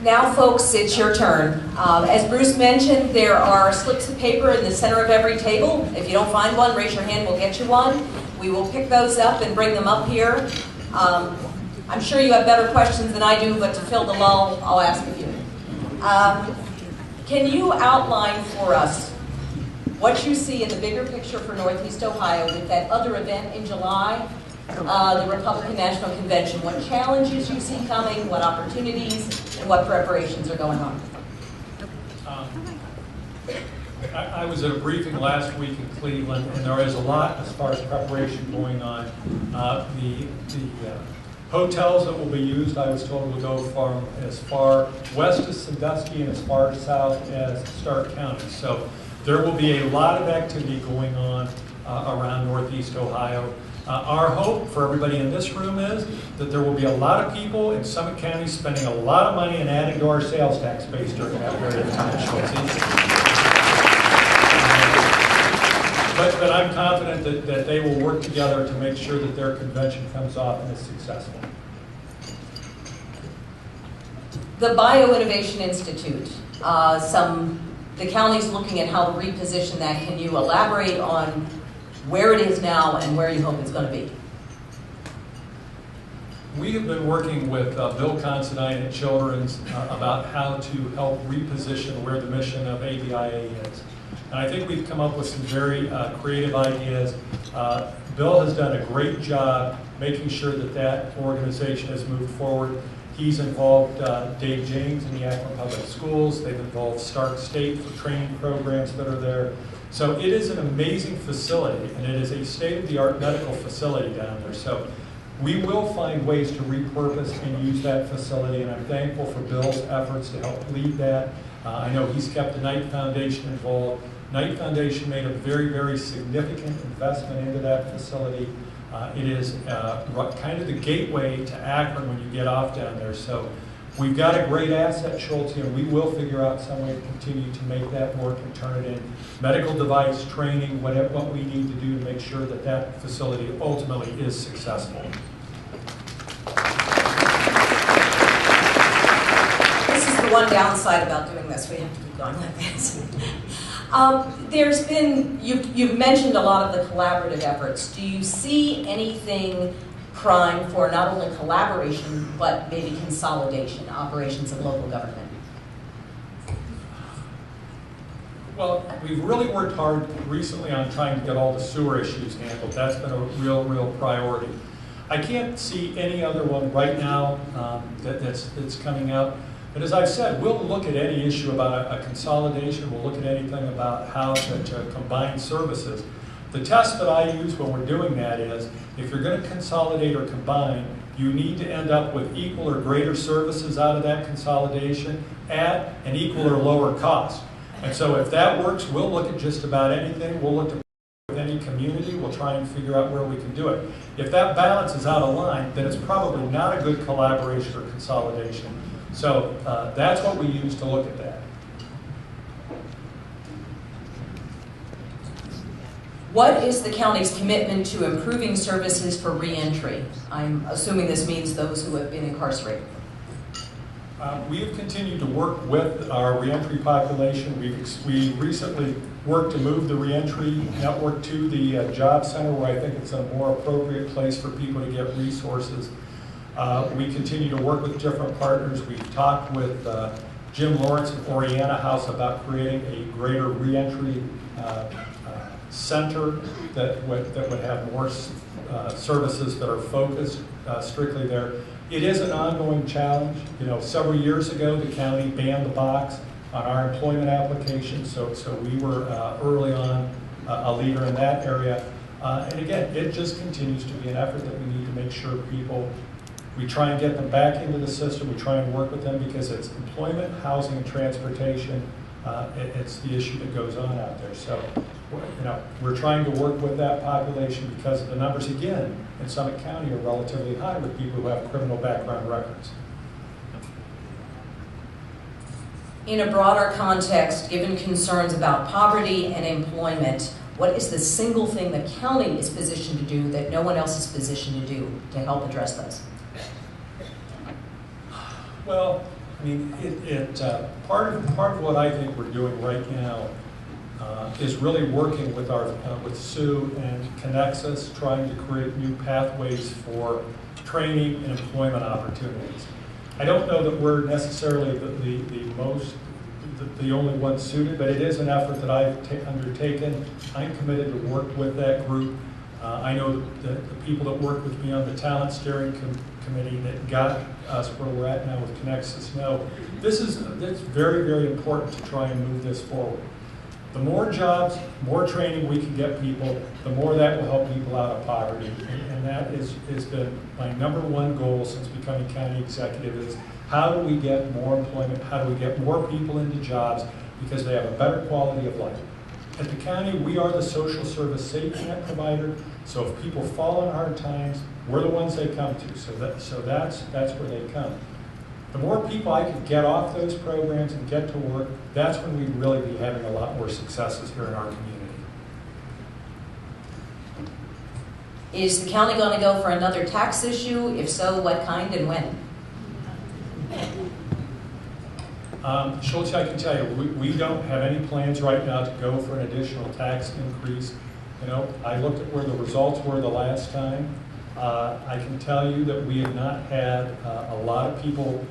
Now, folks, it's your turn. As Bruce mentioned, there are slips of paper in the center of every table. If you don't find one, raise your hand, we'll get you one. We will pick those up and bring them up here. I'm sure you have better questions than I do, but to fill the lull, I'll ask a few. Can you outline for us what you see in the bigger picture for Northeast Ohio with that other event in July, the Republican National Convention? What challenges you see coming, what opportunities, and what preparations are going on? I was at a briefing last week in Cleveland, and there is a lot as far as preparation going on. The hotels that will be used, I was told, will go from as far west as Sandusky and as far south as Stark County. So there will be a lot of activity going on around Northeast Ohio. Our hope for everybody in this room is that there will be a lot of people in Summit County spending a lot of money and adding to our sales tax base during that period of time. But I'm confident that they will work together to make sure that their convention comes off and is successful. The Bioinnovation Institute. the county's looking at how to reposition that. Can you elaborate on where it is now and where you hope it's going to be? We have been working with Bill Considine at Children's about how to help reposition where the mission of ABIA is. And I think we've come up with some very creative ideas. Bill has done a great job making sure that that organization has moved forward. He's involved Dave James in the Akron Public Schools. They've involved Stark State for training programs that are there. So it is an amazing facility, and it is a state-of-the-art medical facility down there. So we will find ways to repurpose and use that facility, and I'm thankful for Bill's efforts to help lead that. I know he's kept the Knight Foundation involved. Knight Foundation made a very, very significant investment into that facility. It is kind of the gateway to Akron when you get off down there. So we've got a great asset, Schulte, and we will figure out some way to continue to make that work and turn it in. Medical device training, what we need to do to make sure that that facility ultimately is successful. This is the one downside about doing this. We have to keep going like this. There's been, you've mentioned a lot of the collaborative efforts. Do you see anything prime for not only collaboration, but maybe consolidation, operations of local government? Well, we've really worked hard recently on trying to get all the sewer issues handled. That's been a real priority. I can't see any other one right now that's coming up. But as I've said, we'll look at any issue about a consolidation. We'll look at anything about how to combine services. The test that I use when we're doing that is, if you're going to consolidate or combine, you need to end up with equal or greater services out of that consolidation at an equal or lower cost. And so if that works, we'll look at just about anything. We'll look at any community. We'll try and figure out where we can do it. If that balance is out of line, then it's probably not a good collaboration or consolidation. So that's what we use to look at that. What is the county's commitment to improving services for reentry? I'm assuming this means those who have been incarcerated. We have continued to work with our reentry population. We recently worked to move the reentry network to the job center, where I think it's a more appropriate place for people to get resources. We continue to work with different partners. We've talked with Jim Lawrence at Oriana House about creating a greater reentry center that would have more services that are focused strictly there. It is an ongoing challenge. You know, several years ago, the county banned the box on our employment applications, so we were early on a leader in that area. And again, it just continues to be an effort that we need to make sure we try and get them back into the system. We try and work with them because it's employment, housing, and transportation. It's the issue that goes on out there. So, you know, we're trying to work with that population because the numbers, again, in Summit County are relatively high with people who have criminal background records. In a broader context, given concerns about poverty and employment, what is the single thing the county is positioned to do that no one else is positioned to do to help address those? Well, I mean, part of what I think we're doing right now is really working with with Sue and Connexus, trying to create new pathways for training and employment opportunities. I don't know that we're necessarily the only ones suited, but it is an effort that I've undertaken. I'm committed to work with that group. I know that the people that work with me on the talent steering committee that got us where we're at now with Connexus know it's very, very important to try and move this forward. The more jobs, more training we can get people, the more that will help people out of poverty. And that has been my #1 goal since becoming county executive is how do we get more employment, how do we get more people into jobs because they have a better quality of life. At the county, we are the social service safety net provider, so if people fall in hard times, we're the ones they come to, so that's where they come. The more people I can get off those programs and get to work, that's when we'd really be having a lot more successes here in our community. Is the county going to go for another tax issue? If so, what kind and when? Schultz, I can tell you, we don't have any plans right now to go for an additional tax increase. You know, I looked at where the results were the last time. I can tell you that we have not had a lot of people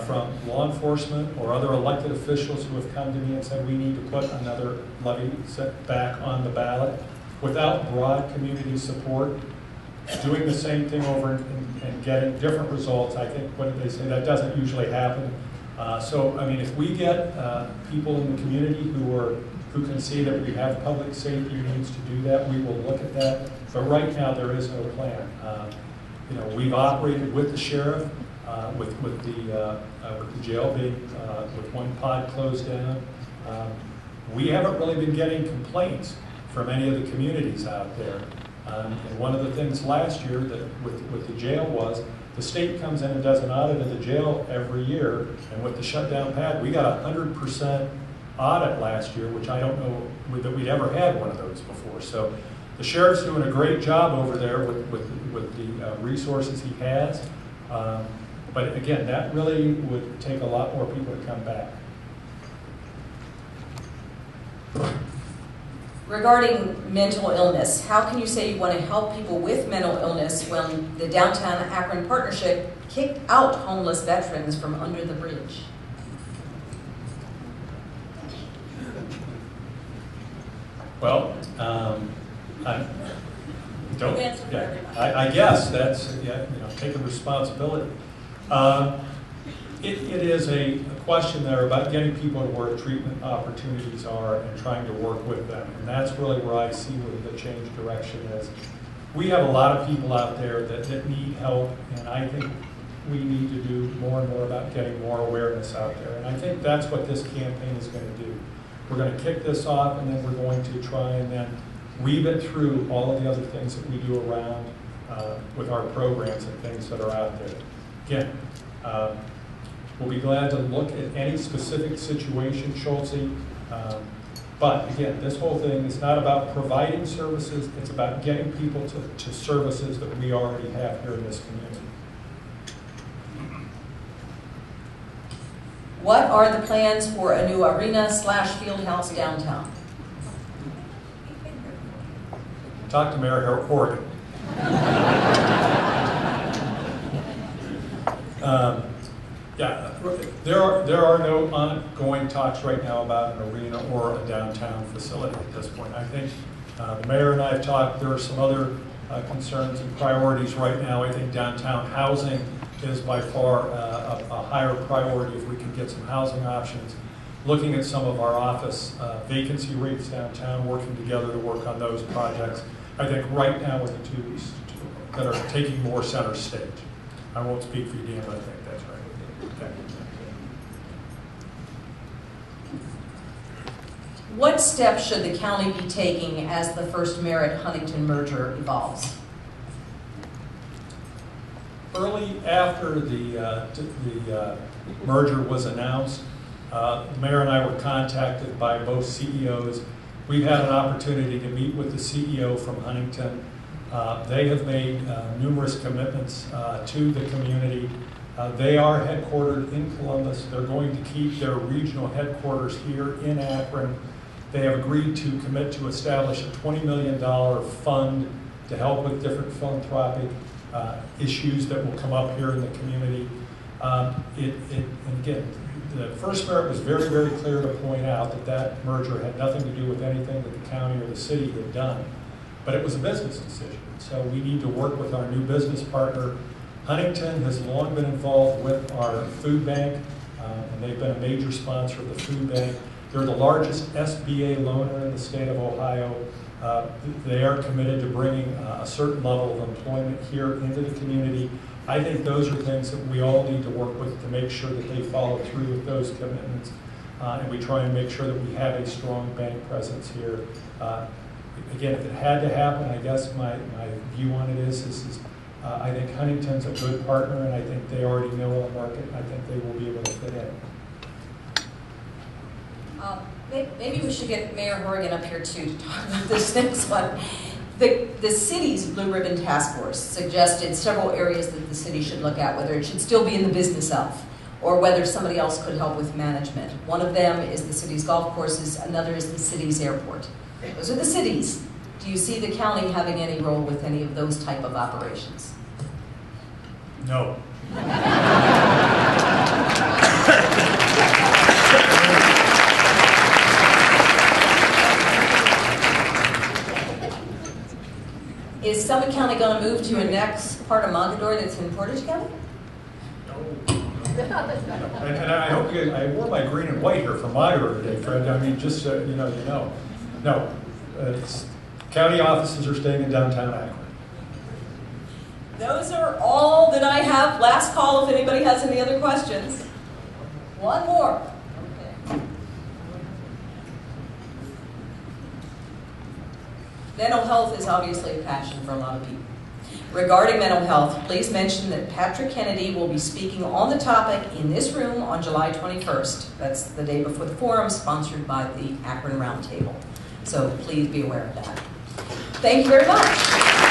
from law enforcement or other elected officials who have come to me and said we need to put another levy set back on the ballot without broad community support. Doing the same thing over and getting different results, I think, what did they say, that doesn't usually happen. So, I mean, if we get people in the community who can see that we have public safety needs to do that, we will look at that. But right now, there is no plan. You know, we've operated with the sheriff, with the jail being with one pod closed down. We haven't really been getting complaints from any of the communities out there. And one of the things last year that with the jail was the state comes in and does an audit of the jail every year, and with the shutdown pad, we got 100% audit last year, which I don't know that we'd ever had one of those before. So the sheriff's doing a great job over there with the resources he has. But again, that really would take a lot more people to come back. Regarding mental illness, how can you say you want to help people with mental illness when the Downtown Akron Partnership kicked out homeless veterans from under the bridge? Well, I guess that's, yeah, you know, taking responsibility. It is a question there about getting people to where treatment opportunities are and trying to work with them. And that's really where I see where the change direction is. We have a lot of people out there that need help, and I think we need to do more and more about getting more awareness out there. And I think that's what this campaign is going to do. We're going to kick this off, and then we're going to try and then weave it through all of the other things that we do around with our programs and things that are out there. Again, we'll be glad to look at any specific situation, Schultz. But again, this whole thing is not about providing services, it's about getting people to services that we already have here in this community. What are the plans for a new arena/field house downtown? Talk to Mayor Horgan. Yeah, there are no ongoing talks right now about an arena or a downtown facility at this point. I think the mayor and I have talked. There are some other concerns and priorities right now. I think downtown housing is by far a higher priority if we can get some housing options. Looking at some of our office vacancy rates downtown, working together to work on those projects. I think right now are the two that are taking more center stage. I won't speak for you, Dan, but I think that's right. Okay. What steps should the county be taking as the First Merritt-Huntington merger evolves? Early after the merger was announced, the mayor and I were contacted by both CEOs. We've had an opportunity to meet with the CEO from Huntington. They have made numerous commitments to the community. They are headquartered in Columbus. They're going to keep their regional headquarters here in Akron. They have agreed to commit to establish a $20 million fund to help with different philanthropic issues that will come up here in the community. And again, the First Merit was very, very clear to point out that that merger had nothing to do with anything that the county or the city had done. But it was a business decision. So we need to work with our new business partner. Huntington has long been involved with our food bank, and they've been a major sponsor of the food bank. They're the largest SBA loaner in the state of Ohio. They are committed to bringing a certain level of employment here into the community. I think those are things that we all need to work with to make sure that they follow through with those commitments. And we try and make sure that we have a strong bank presence here. Again, if it had to happen, I guess my view on it is I think Huntington's a good partner, and I think they already know our market, and I think they will be able to fit in. Maybe we should get Mayor Horgan up here too to talk about this next one. The city's Blue Ribbon Task Force suggested several areas that the city should look at, whether it should still be in the business of. or whether somebody else could help with management. One of them is the city's golf courses, another is the city's airport. Those are the cities. Do you see the county having any role with any of those type of operations? No. Is Summit County going to move to a next part of Montgomery that's in Portage County? And I hope you, I wore my green and white here for my order today, Fred. I mean, just so you know. No, county offices are staying in downtown Akron. Those are all that I have. Last call if anybody has any other questions. One more. Okay. Mental health is obviously a passion for a lot of people. Regarding mental health, please mention that Patrick Kennedy will be speaking on the topic in this room on July 21st. That's the day before the forum, sponsored by the Akron Roundtable. So please be aware of that. Thank you very much.